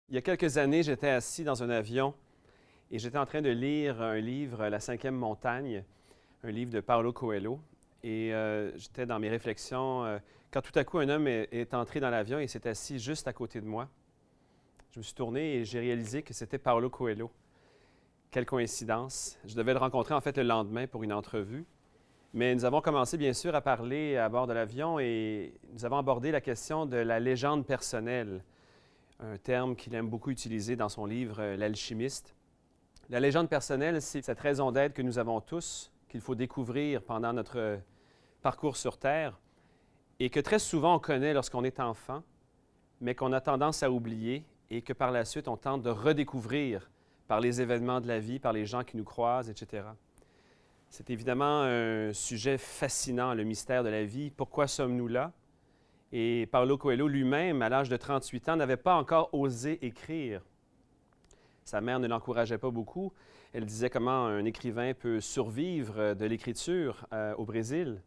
Il y a quelques années, j'étais assis dans un avion et j'étais en train de lire un livre, La cinquième montagne, un livre de Paulo Coelho. Et j'étais dans mes réflexions quand tout à coup un homme est entré dans l'avion et s'est assis juste à côté de moi. Je me suis tourné et j'ai réalisé que c'était Paulo Coelho. Quelle coïncidence. Je devais le rencontrer en fait le lendemain pour une entrevue. Mais nous avons commencé bien sûr à parler à bord de l'avion et nous avons abordé la question de la légende personnelle, un terme qu'il aime beaucoup utiliser dans son livre L'Alchimiste. La légende personnelle, c'est cette raison d'être que nous avons tous, qu'il faut découvrir pendant notre parcours sur Terre et que très souvent on connaît lorsqu'on est enfant, mais qu'on a tendance à oublier et que par la suite on tente de redécouvrir par les événements de la vie, par les gens qui nous croisent, etc. C'est évidemment un sujet fascinant, le mystère de la vie. Pourquoi sommes-nous là? Et Paulo Coelho lui-même, à l'âge de 38 ans, n'avait pas encore osé écrire. Sa mère ne l'encourageait pas beaucoup. Elle disait comment un écrivain peut survivre de l'écriture au Brésil.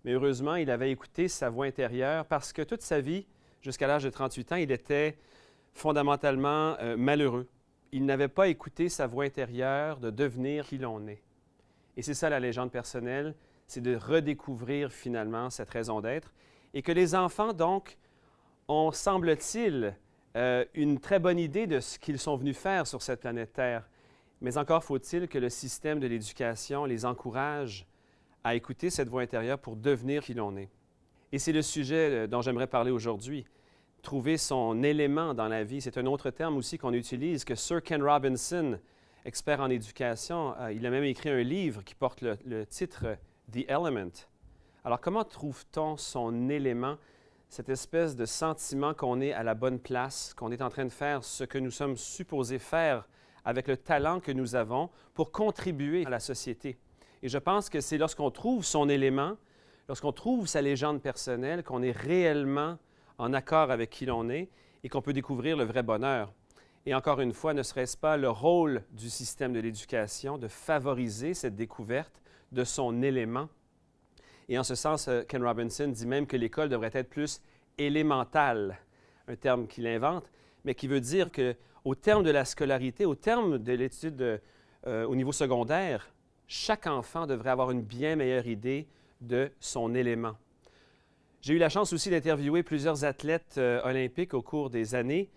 Mais heureusement, il avait écouté sa voix intérieure parce que toute sa vie, jusqu'à l'âge de 38 ans, il était fondamentalement malheureux. Il n'avait pas écouté sa voix intérieure de devenir qui l'on est. Et c'est ça la légende personnelle, c'est de redécouvrir finalement cette raison d'être. Et que les enfants, donc, ont, semble-t-il, une très bonne idée de ce qu'ils sont venus faire sur cette planète Terre. Mais encore faut-il que le système de l'éducation les encourage à écouter cette voix intérieure pour devenir qui l'on est. Et c'est le sujet dont j'aimerais parler aujourd'hui. Trouver son élément dans la vie, c'est un autre terme aussi qu'on utilise, que Sir Ken Robinson, expert en éducation, il a même écrit un livre qui porte le titre « The Element ». Alors, comment trouve-t-on son élément, cette espèce de sentiment qu'on est à la bonne place, qu'on est en train de faire ce que nous sommes supposés faire avec le talent que nous avons pour contribuer à la société? Et je pense que c'est lorsqu'on trouve son élément, lorsqu'on trouve sa légende personnelle, qu'on est réellement en accord avec qui l'on est et qu'on peut découvrir le vrai bonheur. Et encore une fois, ne serait-ce pas le rôle du système de l'éducation de favoriser cette découverte de son élément? Et en ce sens, Ken Robinson dit même que l'école devrait être plus élémentale, un terme qu'il invente, mais qui veut dire qu'au terme de la scolarité, au terme de l'étude au niveau secondaire, chaque enfant devrait avoir une bien meilleure idée de son élément. J'ai eu la chance aussi d'interviewer plusieurs athlètes olympiques au cours des années,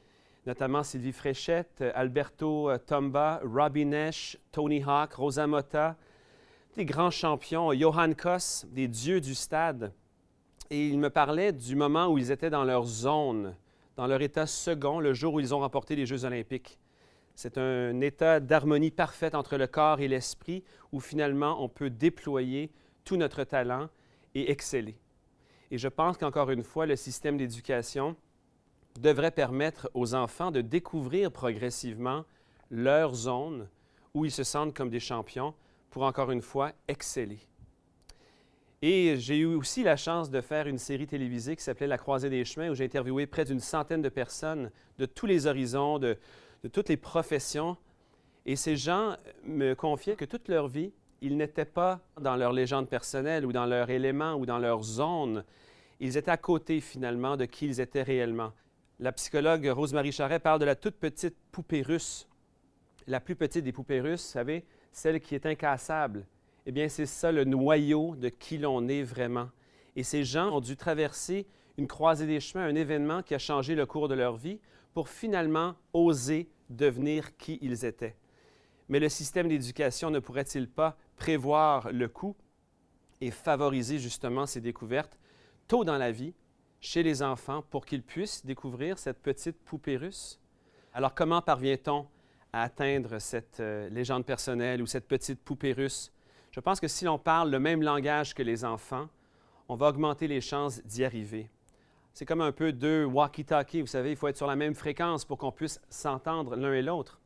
notamment Sylvie Fréchette, Alberto Tomba, Robbie Nesh, Tony Hawk, Rosa Motta, des grands champions, Johan Koss, des dieux du stade. Et ils me parlaient du moment où ils étaient dans leur zone, dans leur état second, le jour où ils ont remporté les Jeux olympiques. C'est un état d'harmonie parfaite entre le corps et l'esprit où finalement on peut déployer tout notre talent et exceller. Et je pense qu'encore une fois, le système d'éducation devrait permettre aux enfants de découvrir progressivement leur zone où ils se sentent comme des champions pour, encore une fois, exceller. Et j'ai eu aussi la chance de faire une série télévisée qui s'appelait La Croisée des chemins, où j'ai interviewé près d'une centaine de personnes de tous les horizons, de toutes les professions. Et ces gens me confiaient que toute leur vie, ils n'étaient pas dans leur légende personnelle ou dans leur élément ou dans leur zone. Ils étaient à côté, finalement, de qui ils étaient réellement. La psychologue Rose-Marie Charret parle de la toute petite poupée russe. La plus petite des poupées russes, vous savez, celle qui est incassable. Eh bien, c'est ça le noyau de qui l'on est vraiment. Et ces gens ont dû traverser une croisée des chemins, un événement qui a changé le cours de leur vie pour finalement oser devenir qui ils étaient. Mais le système d'éducation ne pourrait-il pas prévoir le coup et favoriser justement ces découvertes tôt dans la vie, chez les enfants, pour qu'ils puissent découvrir cette petite poupée russe? Alors, comment parvient-on à atteindre cette légende personnelle ou cette petite poupée russe? Je pense que si l'on parle le même langage que les enfants, on va augmenter les chances d'y arriver. C'est comme un peu deux walkie-talkies, vous savez, il faut être sur la même fréquence pour qu'on puisse s'entendre l'un et l'autre.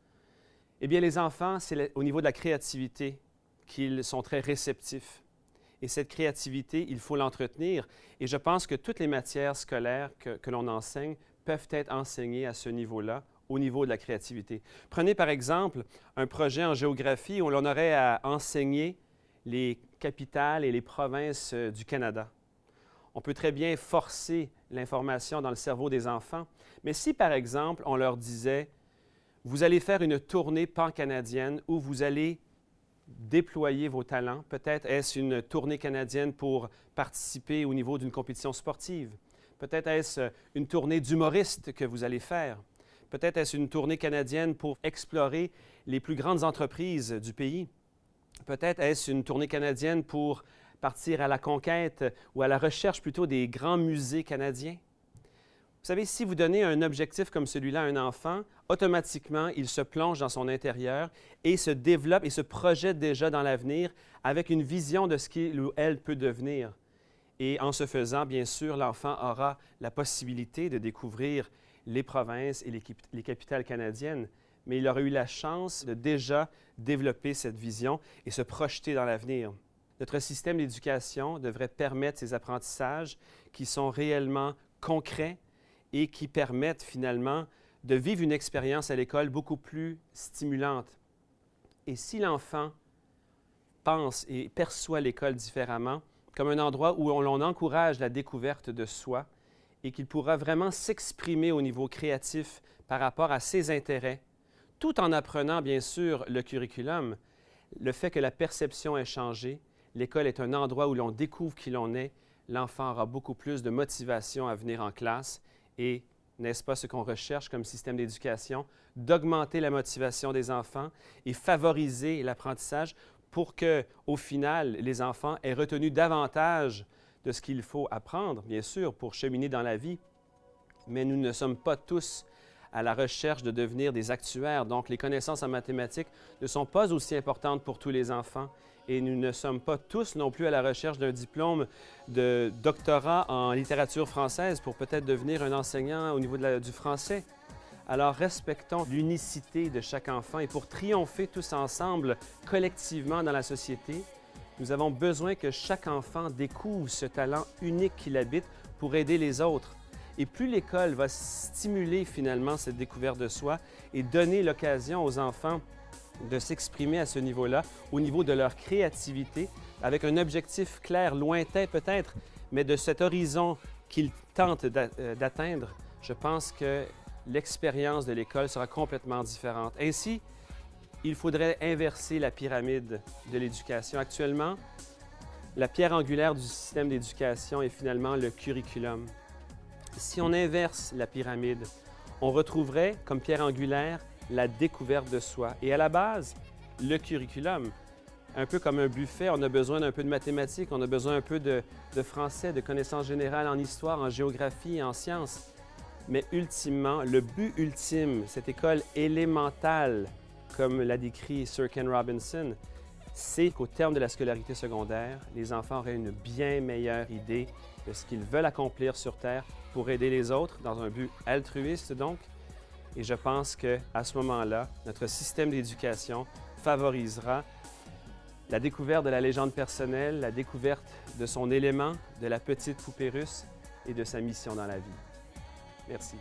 Eh bien, les enfants, c'est au niveau de la créativité qu'ils sont très réceptifs. Et cette créativité, il faut l'entretenir. Et je pense que toutes les matières scolaires que l'on enseigne peuvent être enseignées à ce niveau-là, au niveau de la créativité. Prenez par exemple un projet en géographie où l'on aurait à enseigner les capitales et les provinces du Canada. On peut très bien forcer l'information dans le cerveau des enfants, mais si par exemple on leur disait Vous allez faire une tournée pan-canadienne où vous allez déployer vos talents. Peut-être est-ce une tournée canadienne pour participer au niveau d'une compétition sportive. Peut-être est-ce une tournée d'humoristes que vous allez faire. Peut-être est-ce une tournée canadienne pour explorer les plus grandes entreprises du pays. Peut-être est-ce une tournée canadienne pour partir à la conquête ou à la recherche plutôt des grands musées canadiens. Vous savez, si vous donnez un objectif comme celui-là à un enfant, automatiquement, il se plonge dans son intérieur et se développe et se projette déjà dans l'avenir avec une vision de ce qu'il ou elle peut devenir. Et en ce faisant, bien sûr, l'enfant aura la possibilité de découvrir les provinces et les capitales canadiennes, mais il aura eu la chance de déjà développer cette vision et se projeter dans l'avenir. Notre système d'éducation devrait permettre ces apprentissages qui sont réellement concrets et qui permettent finalement de vivre une expérience à l'école beaucoup plus stimulante. Et si l'enfant pense et perçoit l'école différemment, comme un endroit où l'on encourage la découverte de soi et qu'il pourra vraiment s'exprimer au niveau créatif par rapport à ses intérêts, tout en apprenant bien sûr le curriculum, le fait que la perception ait changé, l'école est un endroit où l'on découvre qui l'on est, l'enfant aura beaucoup plus de motivation à venir en classe et n'est-ce pas ce qu'on recherche comme système d'éducation, d'augmenter la motivation des enfants et favoriser l'apprentissage pour que, au final, les enfants aient retenu davantage de ce qu'il faut apprendre, bien sûr, pour cheminer dans la vie. Mais nous ne sommes pas tous à la recherche de devenir des actuaires. Donc, les connaissances en mathématiques ne sont pas aussi importantes pour tous les enfants. Et nous ne sommes pas tous non plus à la recherche d'un diplôme de doctorat en littérature française pour peut-être devenir un enseignant au niveau du français. Alors, respectons l'unicité de chaque enfant et pour triompher tous ensemble, collectivement dans la société, nous avons besoin que chaque enfant découvre ce talent unique qu'il habite pour aider les autres. Et plus l'école va stimuler finalement cette découverte de soi et donner l'occasion aux enfants de s'exprimer à ce niveau-là, au niveau de leur créativité, avec un objectif clair, lointain peut-être, mais de cet horizon qu'ils tentent d'atteindre, je pense que l'expérience de l'école sera complètement différente. Ainsi, il faudrait inverser la pyramide de l'éducation. Actuellement, la pierre angulaire du système d'éducation est finalement le curriculum. Si on inverse la pyramide, on retrouverait comme pierre angulaire la découverte de soi. Et à la base, le curriculum, un peu comme un buffet, on a besoin d'un peu de mathématiques, on a besoin un peu de français, de connaissances générales en histoire, en géographie et en sciences. Mais ultimement, le but ultime, cette école élémentale, comme l'a décrit Sir Ken Robinson, c'est qu'au terme de la scolarité secondaire, les enfants auraient une bien meilleure idée de ce qu'ils veulent accomplir sur Terre pour aider les autres, dans un but altruiste donc. Et je pense qu'à ce moment-là, notre système d'éducation favorisera la découverte de la légende personnelle, la découverte de son élément, de la petite poupée russe et de sa mission dans la vie. Merci.